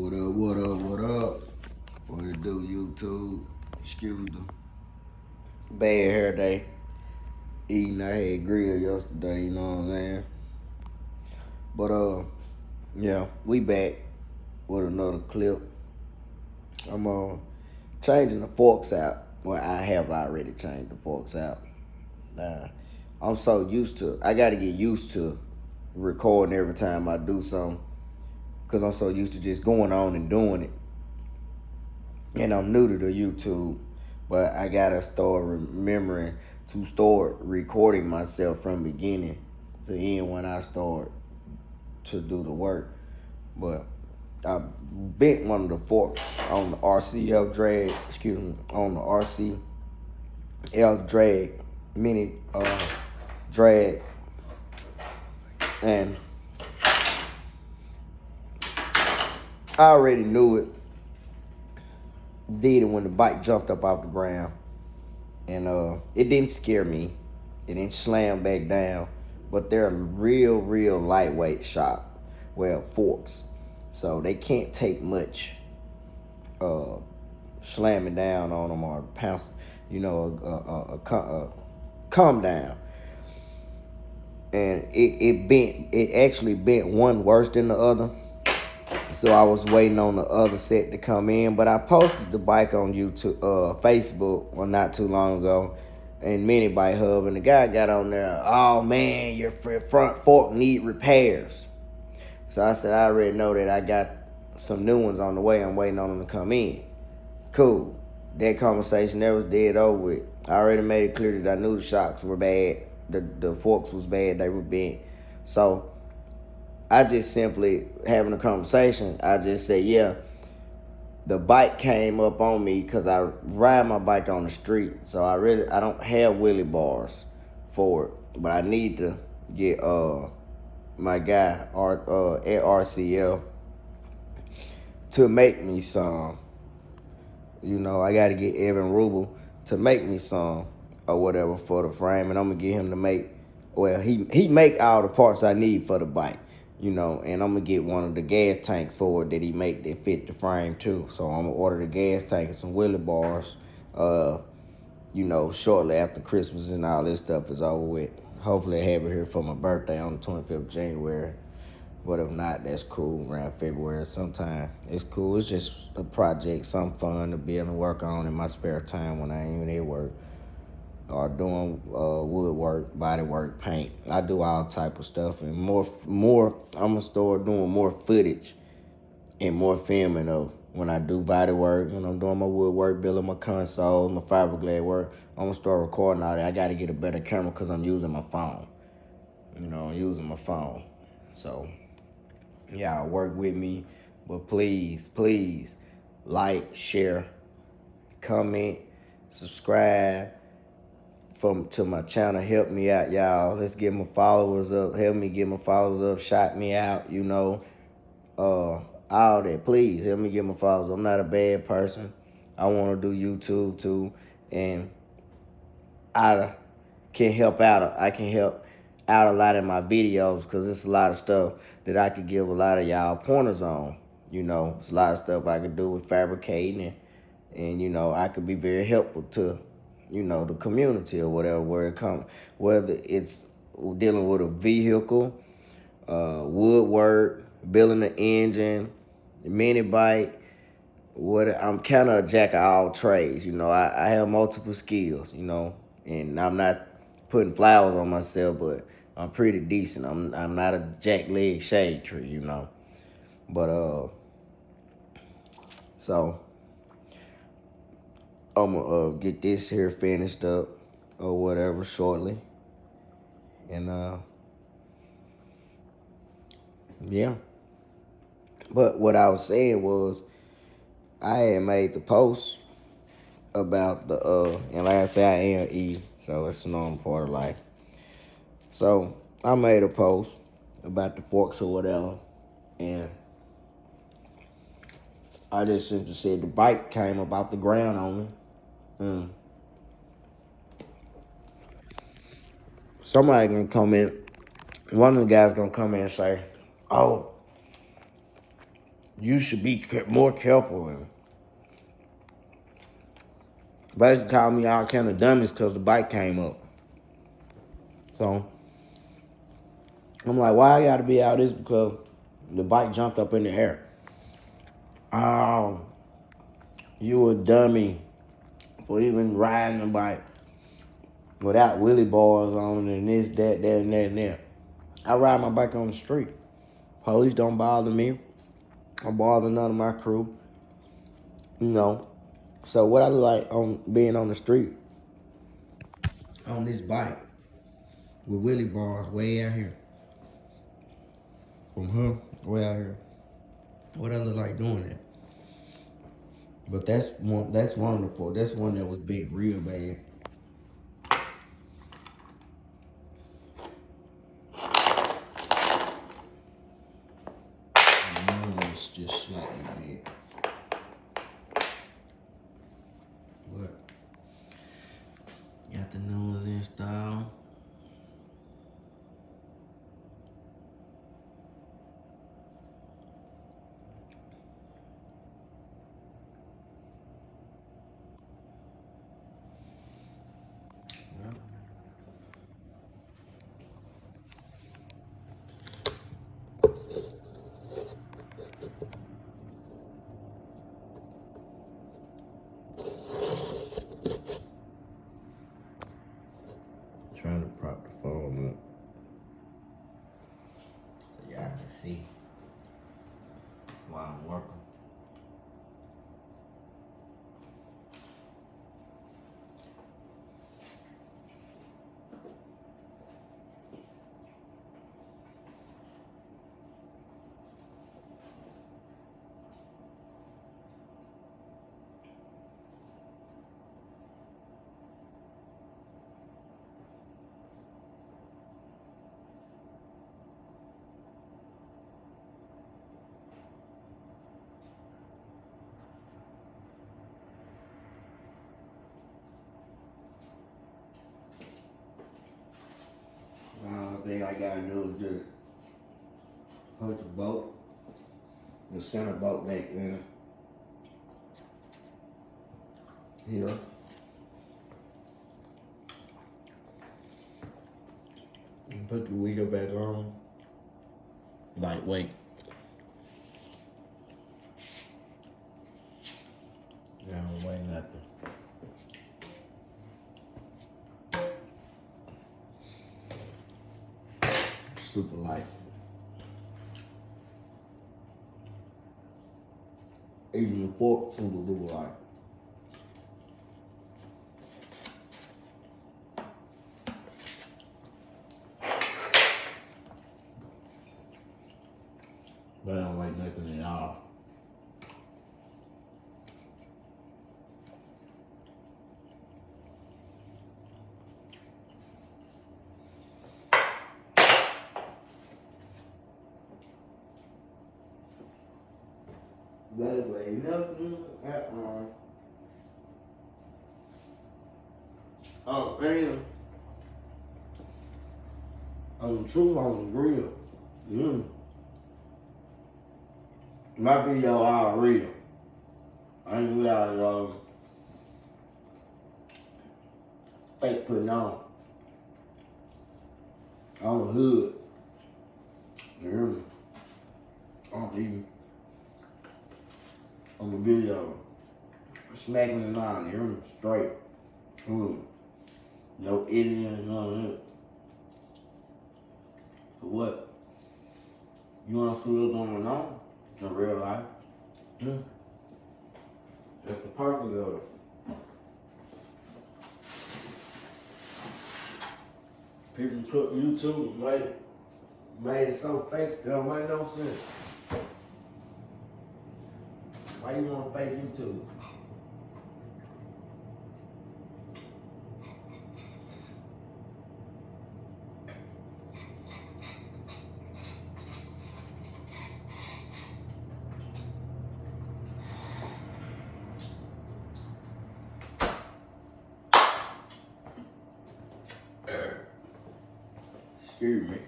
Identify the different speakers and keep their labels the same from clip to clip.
Speaker 1: What up, what up, what up? What it do, YouTube? Excuse the bad hair day. Eating, I had grill yesterday, you know what I'm saying? But, yeah, we back with another clip. I'm changing the forks out. Well, I have already changed the forks out. I'm so used to, I got to get used to recording every time I do something, because I'm so used to just going on and doing it. And I'm new to the YouTube, but I gotta start remembering to start recording myself from beginning to end when I start to do the work. But I bent one of the forks on the RCF drag, on the RCF drag, mini drag, and I already knew it. Did it when the bike jumped up off the ground, and it didn't scare me. It didn't slam back down, but they're real lightweight forks, so they can't take much slamming down on them or pounce, come down. And it actually bent one worse than the other. So I was waiting on the other set to come in, but I posted the bike on YouTube, Facebook, not too long ago, and Mini Bike Hub, and the guy got on there, oh man, your front fork need repairs. So I said, I already know that. I got some new ones on the way. I'm waiting on them to come in. Cool. That conversation there was dead over with. I already made it clear that I knew the shocks were bad. The forks was bad. They were bent. So I just simply, having a conversation, I just said, yeah, the bike came up on me because I ride my bike on the street. So I don't have wheelie bars for it. But I need to get my guy at RCF to make me some. I got to get Evan Rubel to make me some or whatever for the frame. And I'm going to get him to make, he make all the parts I need for the bike. And I'm going to get one of the gas tanks for it that he make that fit the frame too. So I'm going to order the gas tank and some wheelie bars, shortly after Christmas and all this stuff is over with. Hopefully I have it here for my birthday on the 25th of January. But if not, that's cool, around February sometime. It's cool. It's just a project, something fun to be able to work on in my spare time when I ain't even at work. Or doing woodwork, body work, paint. I do all type of stuff, and more. I'm gonna start doing more footage and more filming of when I do body work, when I'm doing my woodwork, building my consoles, my fiberglass work. I'm gonna start recording all that. I gotta get a better camera because I'm using my phone. I'm using my phone. So y'all work with me, but please, like, share, comment, subscribe to my channel. Help me out, y'all. Let's get my followers up. Help me get my followers up. Shout me out, all that. Please help me get my followers. I'm not a bad person. I want to do YouTube too, and I can help out. I can help out a lot in my videos because it's a lot of stuff that I could give a lot of y'all pointers on. It's a lot of stuff I could do with fabricating, and I could be very helpful to the community or whatever, where it comes, whether it's dealing with a vehicle, woodwork, building an engine, mini bike. I'm kind of a jack of all trades. I have multiple skills, and I'm not putting flowers on myself, but I'm pretty decent. I'm not a jack leg shade tree, But so I'm gonna get this here finished up or whatever shortly. And yeah. But what I was saying was I had made the post about and like I said, I am E, so it's a normal part of life. So I made a post about the forks or whatever, and I just simply said the bike came up off the ground on me. Somebody gonna come in. One of the guys gonna come in and say, "Oh, you should be more careful. And basically called me all kind of dummies because the bike came up. So I'm like, why I gotta be out this because the bike jumped up in the air. Oh, you a dummy for even riding a bike without wheelie bars on and this, that, and that, and that. I ride my bike on the street. Police don't bother me. Don't bother none of my crew. You know. So what I like on being on the street on this bike with wheelie bars way out here. From her way out here. What I look like doing that. But that's wonderful. That's one that was big real bad. It's just slightly big. What? Got the nose installed. Trying to prop the phone up so y'all can see while I'm working. Thing I gotta do is just put the bolt, the center bolt back in here. And put the wheel back on. Lightweight. I don't weigh nothing. Super light. Even the fork super duper light. But I don't weigh nothing at all. That way, nothing at all. Oh, and on the truth on the grill. My video all real. I ain't without fake putting on the hood. You hear me? Even on the video, smacking it on, you hear me? Straight. No editing and none of that. For what? You wanna see what's going on in real life? That's the purpose of it. People took YouTube and made it so fake, it don't make no sense. Why you want fake YouTube? Excuse me.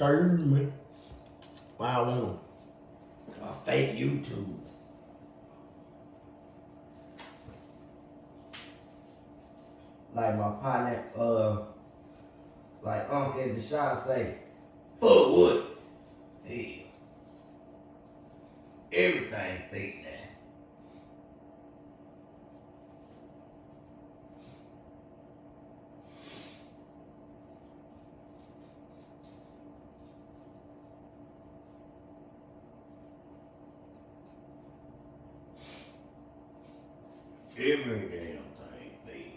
Speaker 1: Excuse me. Why I want a fake YouTube. Like my partner, like at the shop say, fuck what? Hell, everything fake now. Every damn thing fake.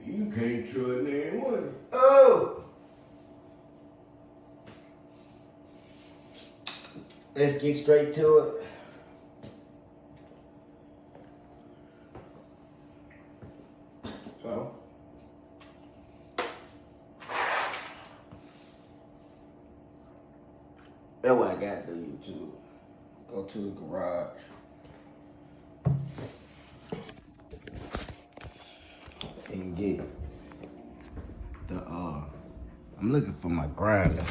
Speaker 1: You can't trust anyone. Oh! Let's get straight to it. So, that's what I got to do, YouTube. Go to the garage. And get the I'm looking for my grinder.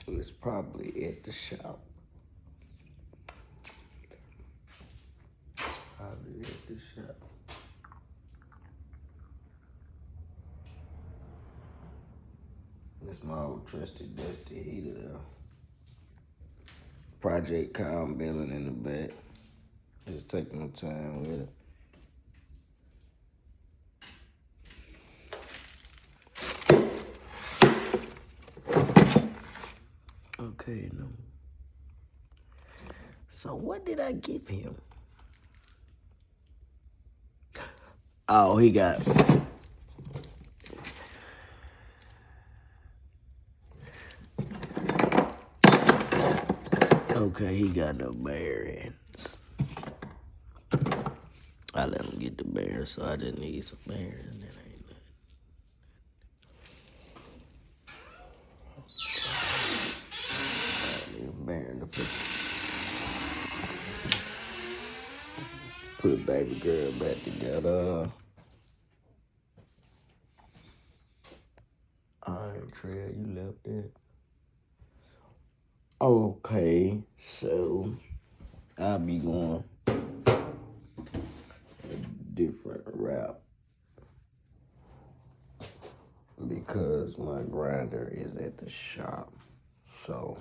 Speaker 1: It's probably at the shop. Probably at the shop. That's my old trusty dusty heater though. Project Calm Billing in the back. Just taking my time with it. Okay, no. So what did I give him? Oh, he got okay, he got no bearings. I let him get the bearings, so I just need some bearings. That ain't nothing. I need a bearing to put baby girl back together. Alright, Trey, you left it. Okay, so I'll be going a different route because my grinder is at the shop. So,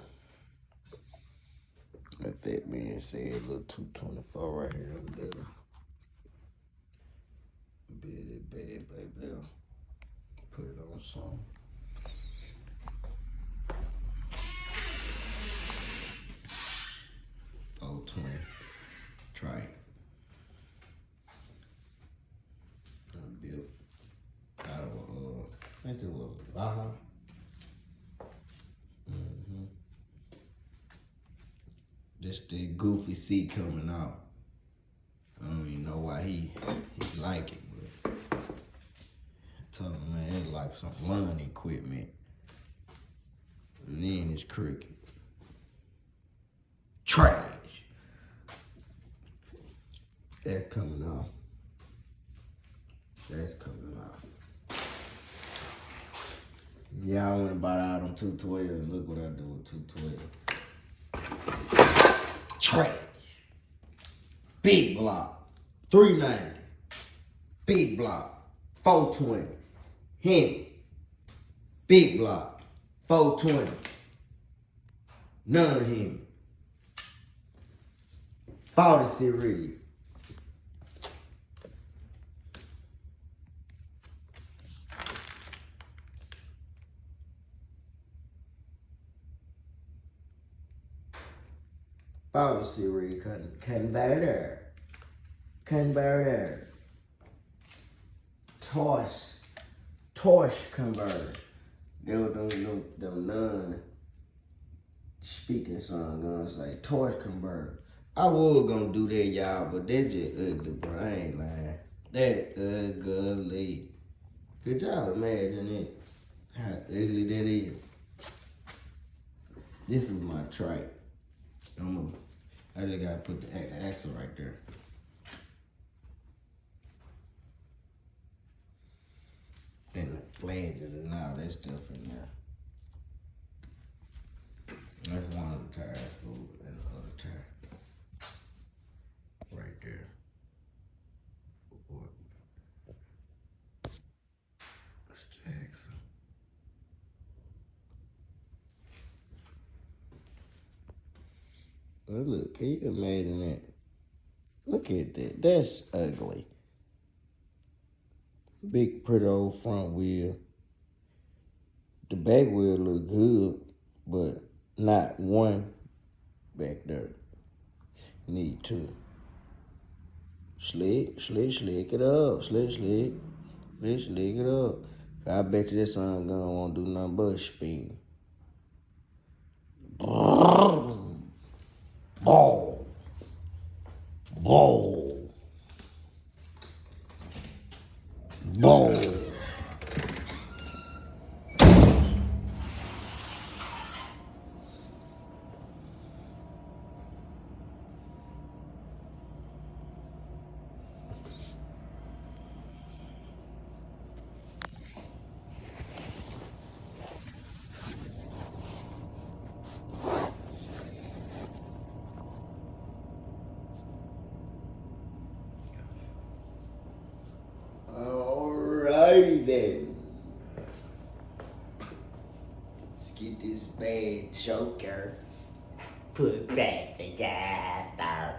Speaker 1: with that being said, little 224 right here, better. Bad, baby. Put it on some. Oh, 20. Try it. I built out of I think it was Baja. Just the goofy seat coming out. I don't even know why he like it, but I told him, man, it's like some lawn equipment. And then it's cricket. Trash. That's coming off. That's coming off. Yeah, I went and bought out on 212 and look what I do with 212. Trash. Big block. 390. Big block. 420. Him. Big block. 420. None of him. 40 series. Power series converter. Torch converter. They were them non-speaking song guns like torch converter. I was gonna do that, y'all, but they just ugly, bro. I ain't lying. That ugly. Could y'all imagine it? How ugly that is? This is my trike. I just gotta put the axle right there. And the flanges and all that stuff in there. That's one of the tires, fool, and the other tire. Right there. That's the axle. Oh, look, can you imagine that? Look at that. That's ugly. Big, pretty old front wheel. The back wheel look good, but not one back there. Need two. Slick it up. Slick it up. I bet you this son gun won't do nothing but spin. Ball. Ball. Ball. Alrighty then. Let's get this bad choker put back together.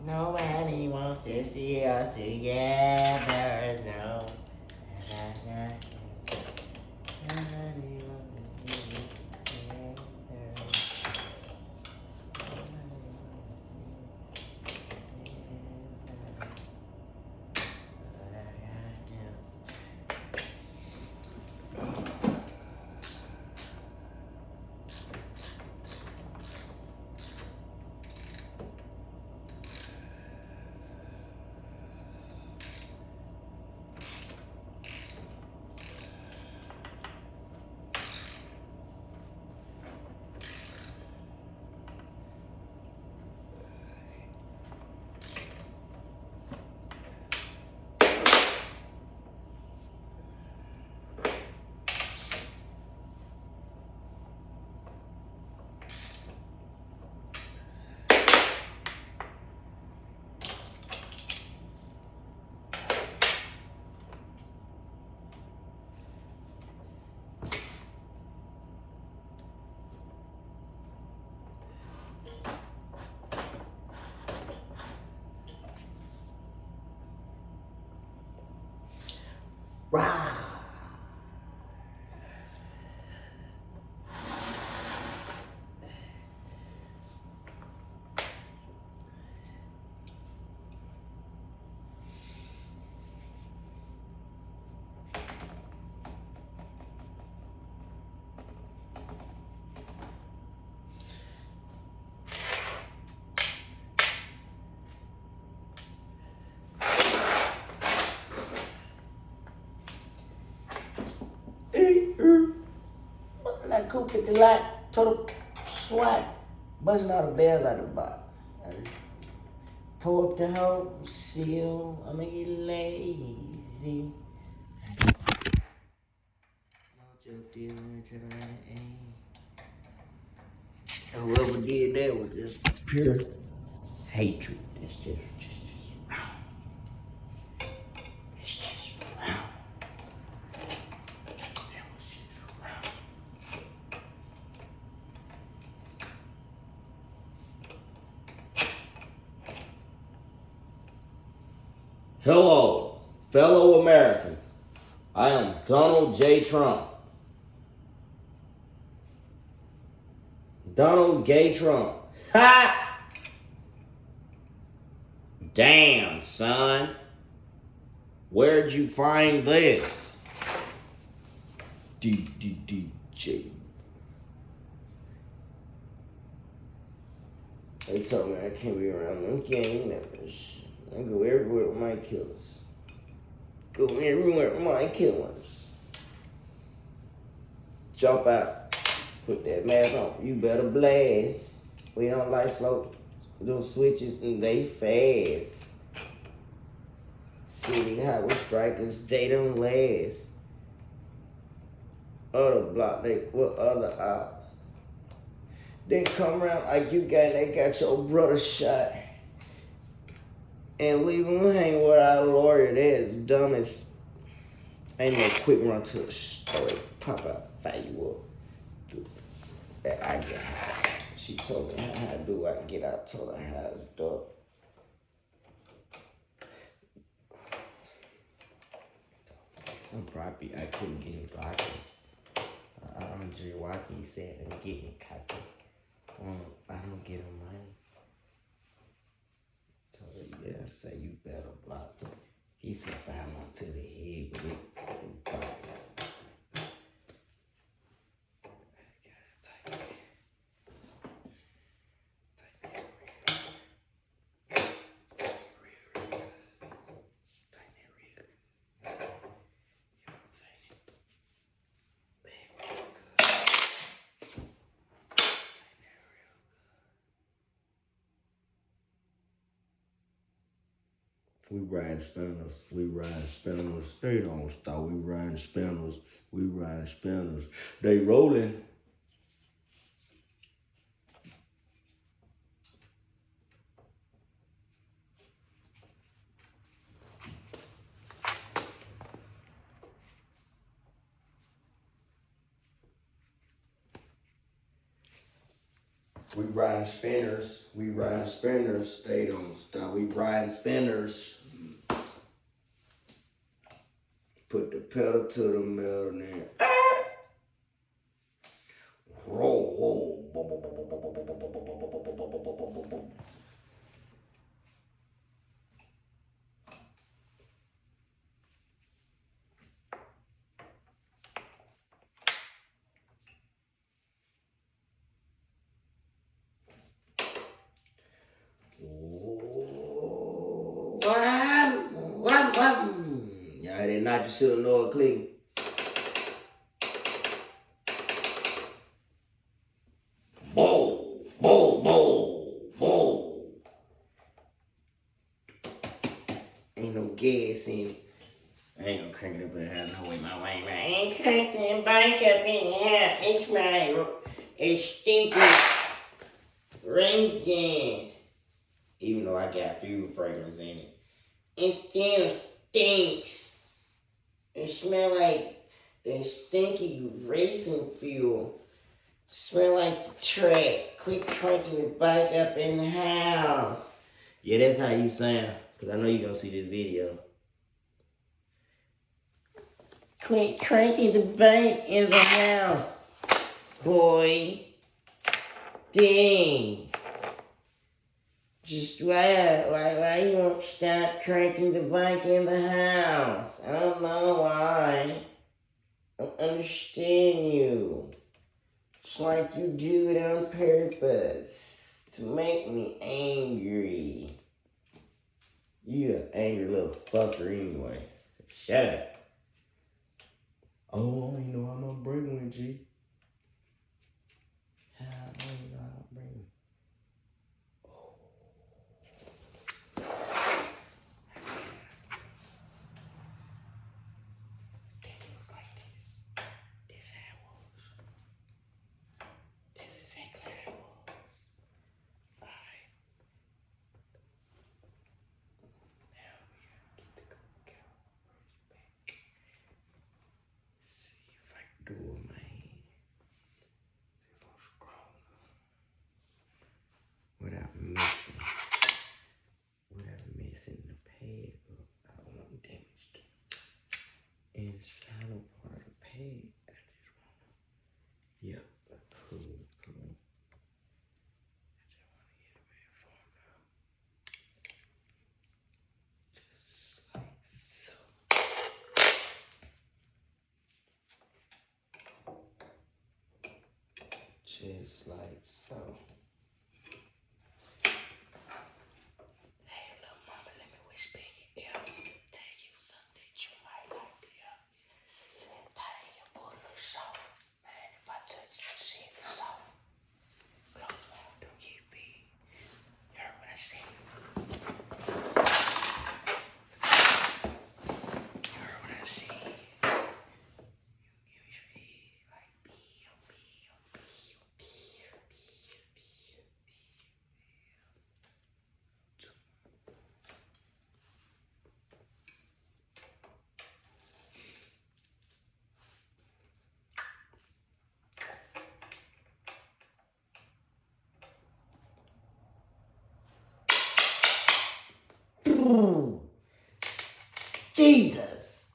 Speaker 1: Nobody wants to see us together, no. Nobody wants to see us coop at the lot, total SWAT, busting all the bells out of the box. I just pull up the hoe, seal, I'ma get lazy. Mojo deal in the triple A. Whoever did that was just pure hatred. It's just wrong. It's just wrong. That was just wrong. Hello, fellow Americans. I am Donald J. Trump. Donald Gay Trump. Ha! Damn, son. Where'd you find this? DJ. They told me I can't be around them gang members. I go everywhere with my killers. Go everywhere with my killers. Jump out. Put that mask on. You better blast. We don't like slow. Those switches and they fast. City highway strikers, they don't last. Other block, they what other out? They come around like you got, they got your brother shot. And leave him hanging without a lawyer. That is dumb as. Ain't no quick run to the story. Pop out, fire you up. I get high. She told me how to do. I get out. Told her how to do it. Some property I couldn't get him blockers. Andre Watkins said I'm getting cocky. I don't get him money. Told her, yeah, I say you better block him. He said file on to the head with it. Body. We ride spinners, they don't stop. We ride spinners, they rolling. We ride spinners, they don't stop. We ride spinners. Put the pedal to the metal and then roll. Y'all did not just sit know it clean. Bowl. Ain't no gas in it. I ain't gonna crank it up in the house no way, my way. I ain't cranking the bike up in the house. It's stinky race gas. Even though I got fuel fragrance in it. It still stinks. It smell like that stinky racing fuel. Smell like the track. Quit cranking the bike up in the house. Yeah, that's how you sound. Because I know you're going to see this video. Quit cranking the bike in the house, boy. Dang. Just why you won't stop cranking the bike in the house? I don't know why. I don't understand you. It's like you do it on purpose to make me angry. You an angry little fucker anyway. Shut up. Oh, you know I'm gonna break one, G. I'll bring. Do it, man. See if I'm scrolling without messing the pad up. I don't want damage to and the shallow part of the pad. I just wanna, yeah, cool. I just wanna get it ready for now. Just like so. Hey, little mama, let me whisper in your ear. Tell you something that you might like to hear. That ain't your boy look soft. Man, if I touch you, shit is soft. Close mouth, don't get big. You heard what I said? You heard what I said? You give me your head like bill. Jesus.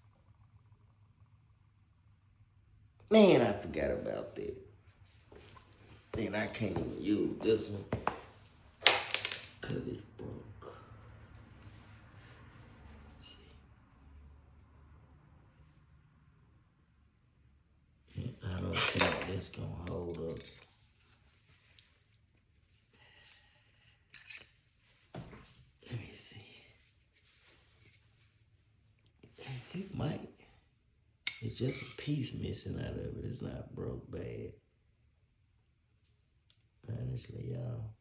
Speaker 1: Man, I forgot about that. Man, I can't even use this one because it's broke. I don't think this gonna hold up. Let me see. It might. It's just a piece missing out of it. It's not broke bad. Honestly, y'all.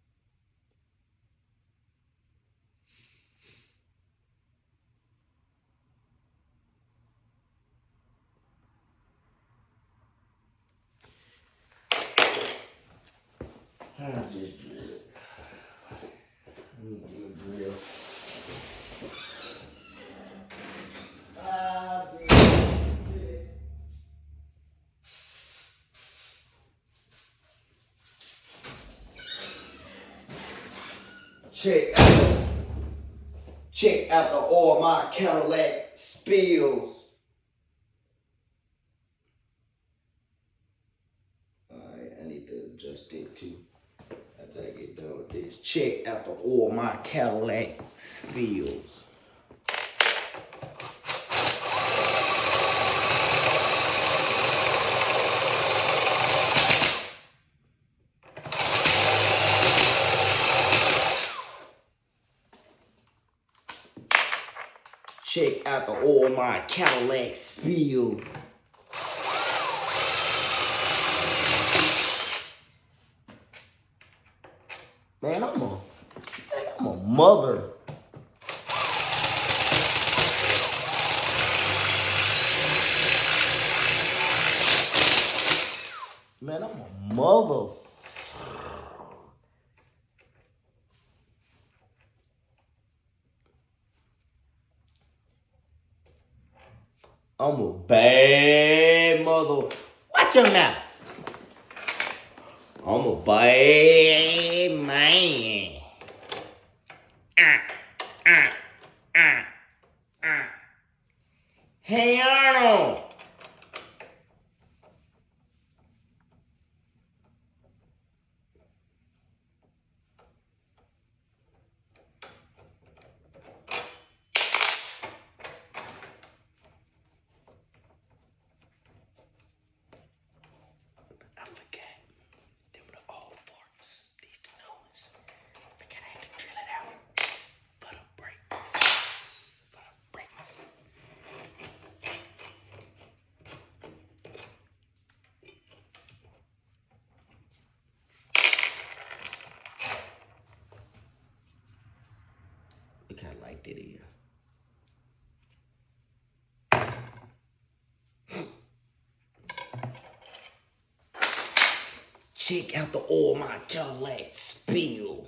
Speaker 1: I'll just drill it. Let me get a drill. Check out the oil my Cadillac spills. Alright, I need to adjust it too. After I get done with this. Check out the oil my Cadillac spills. Check out the oil my Cadillac spill. Man, I'm a mother. Man, I'm a mother. I'm a bad mother. Watch your mouth. I'm a bad man. Hey, Arnold. I forgot. Them were the old forks. These the new ones. I forgot I had to drill it out for the break. Look how light that is. Check out the oil my Cadillac spill.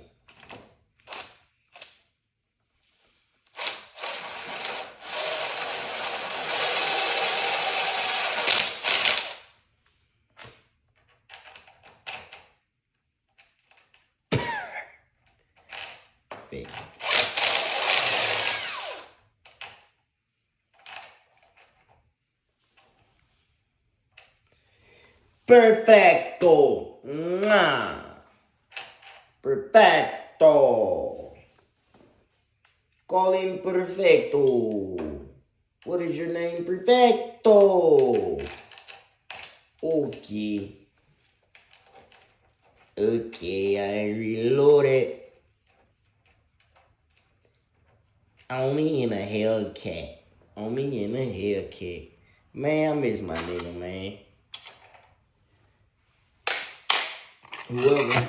Speaker 1: Perfecto. Mwah. Perfecto. Call him Perfecto. What is your name? Perfecto. Okay. Okay, I reloaded. On me in a Hellcat. On me in a Hellcat. Man, I miss my nigga, man. Whoever.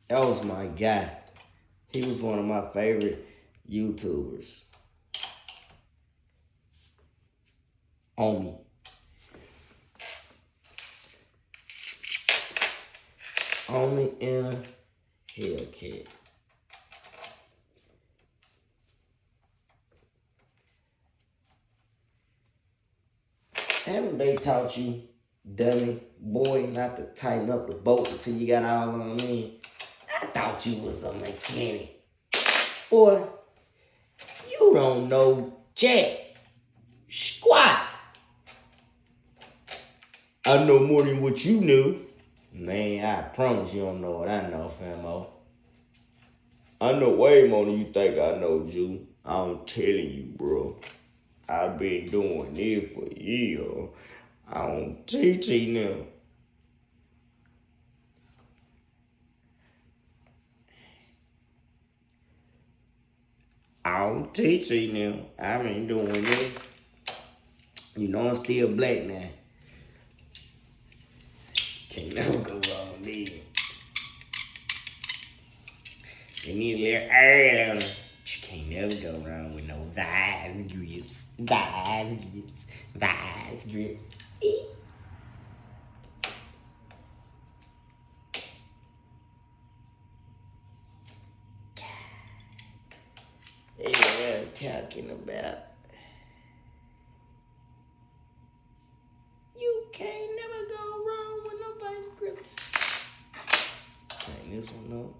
Speaker 1: That was my guy. He was one of my favorite YouTubers. On me. On me in a Hellcat. Haven't they taught you, dummy boy, not to tighten up the bolt until you got all on in? I thought you was a mechanic. Boy, you don't know jack squat. I know more than what you knew. Man, I promise you don't know what I know, famo. I know way more than you think I know, Jew. I'm telling you, bro. I've been doing it for years. I'm teaching them. I'm teaching them. I've been doing it. You know I'm still black now. Can't never go wrong there. You need a little air on it. You can't never go wrong with no Vise grips. Vise grips. Vise grips. Hey, what I'm talking about. You can't never go wrong with no vice grips. Tighten this one up.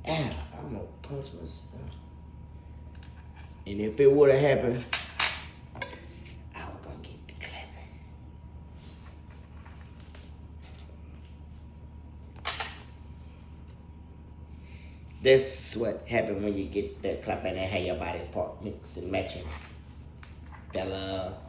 Speaker 1: I'm gonna punch myself. And if it would have happened, I was gonna get the clapping. That's what happened when you get that clapping and have your body part mix and matching. Fella.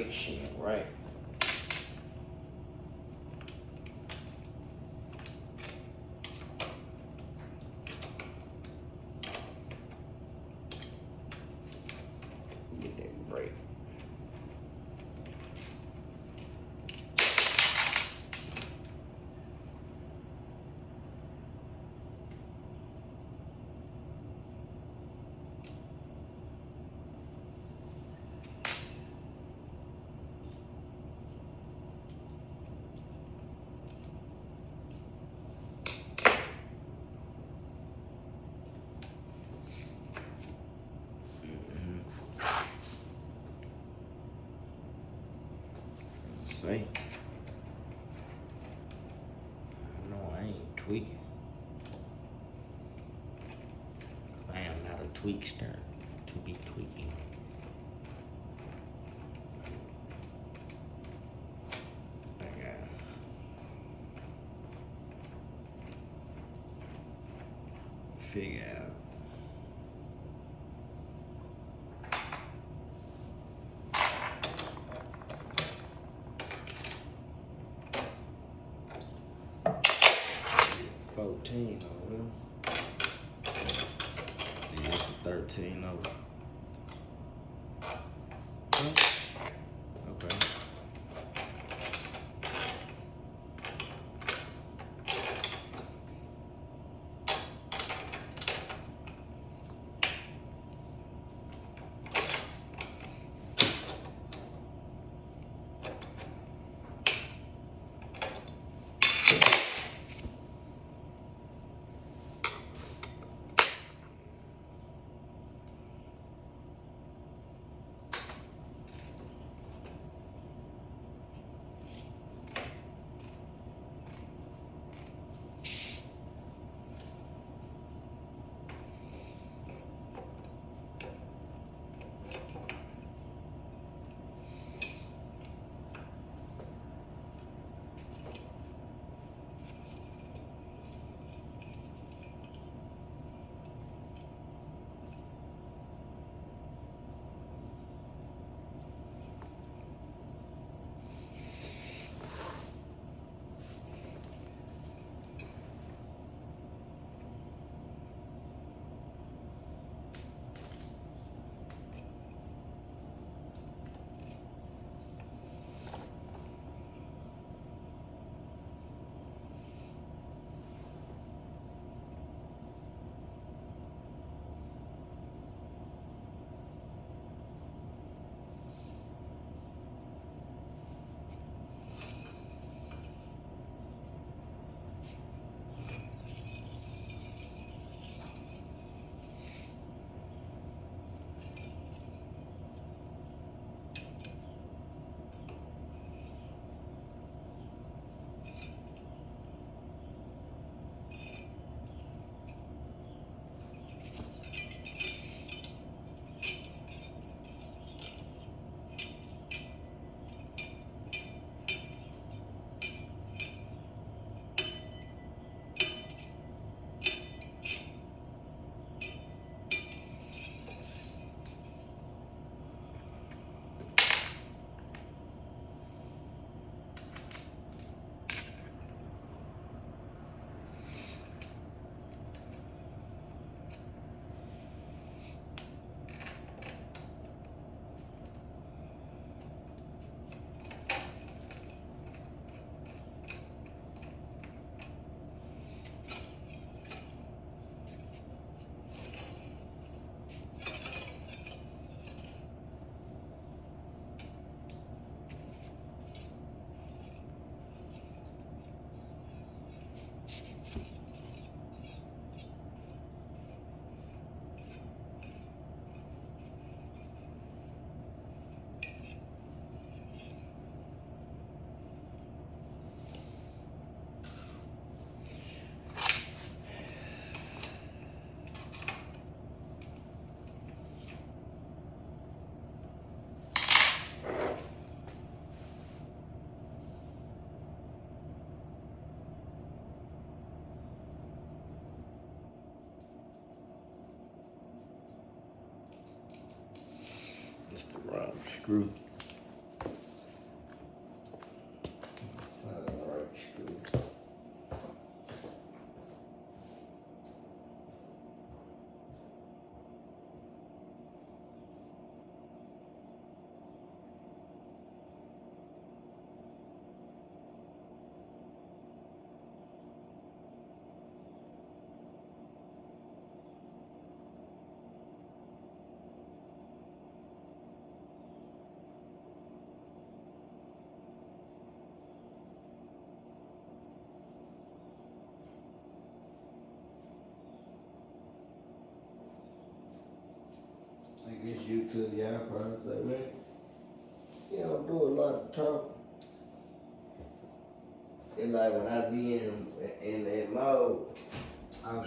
Speaker 1: calibration, right? Get that brake. See? No, I ain't tweaking. I am not a tweakster to be tweaking. I gotta figure out. $14 on them. Yeah, it's a $13 over. Okay. It's the wrong screw. It's YouTube, y'all probably say, man, you don't do a lot of talking. It's like when I be in that mode, I'm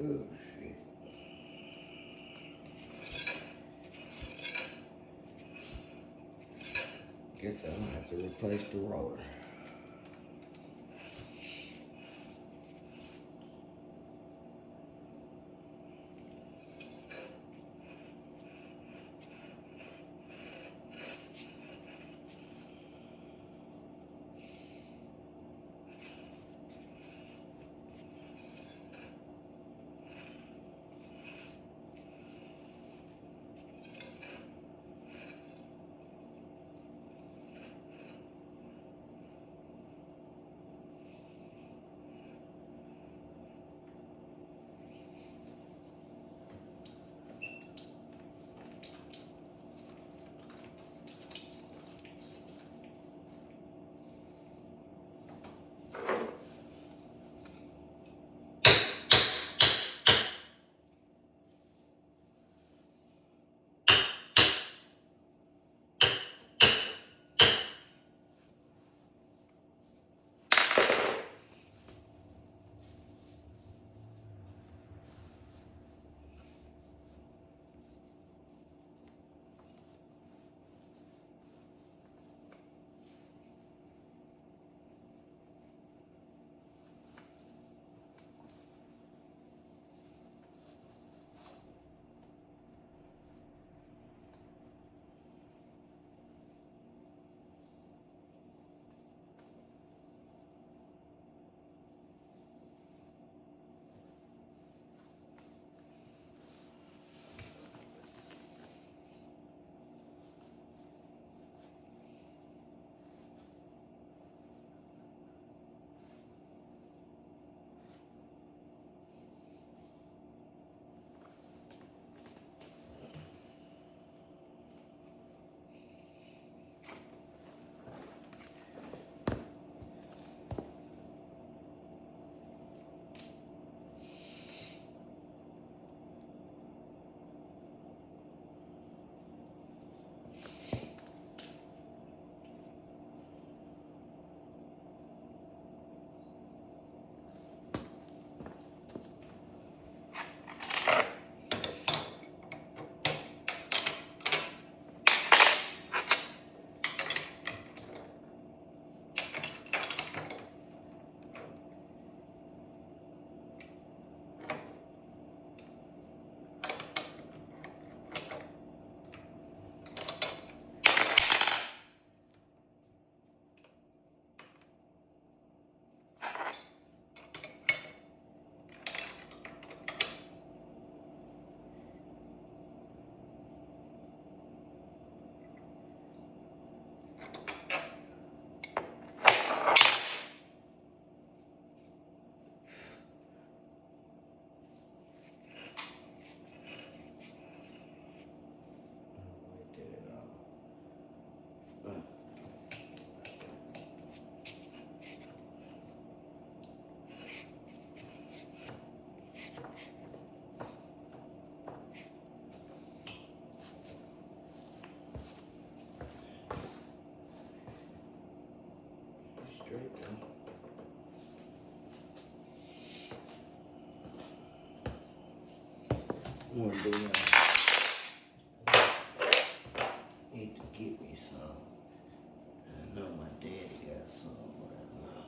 Speaker 1: Oh, shit. Guess I'm gonna have to replace the roller. Straight down. One day I need to get me some. I know my daddy got some, but I don't know.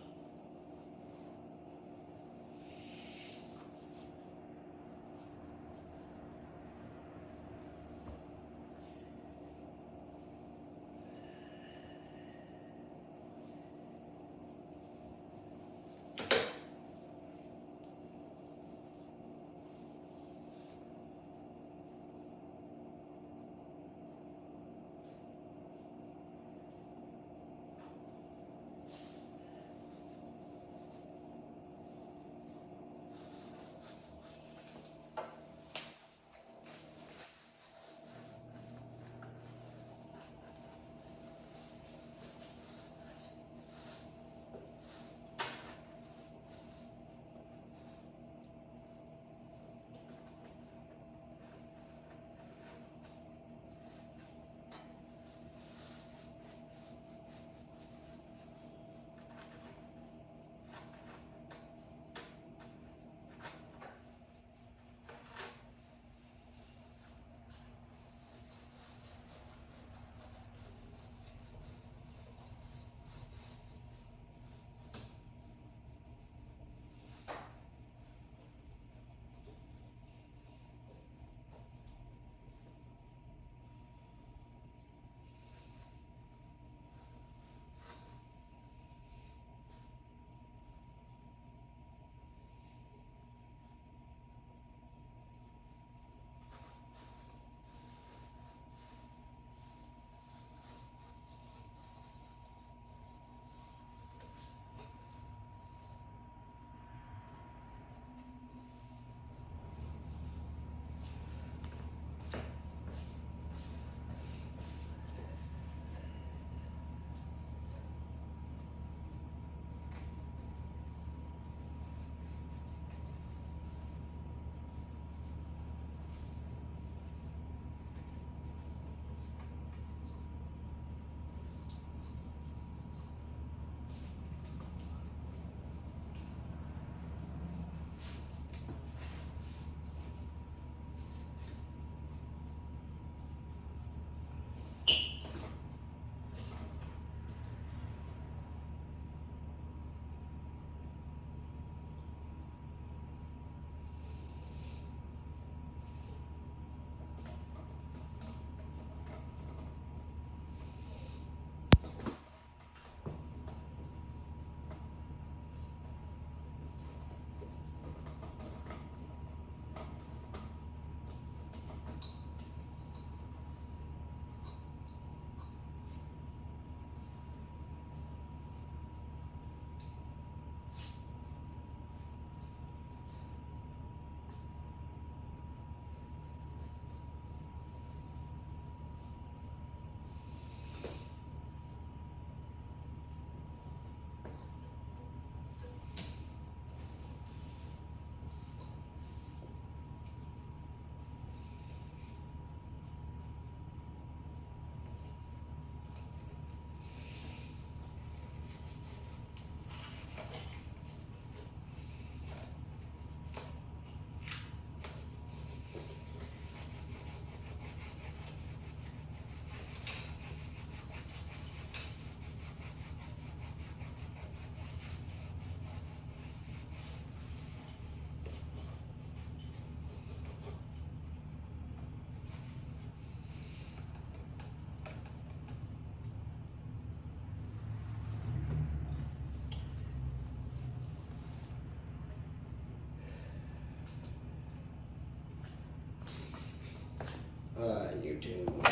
Speaker 1: YouTube.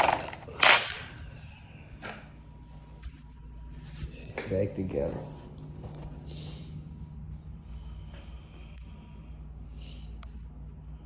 Speaker 1: Back together.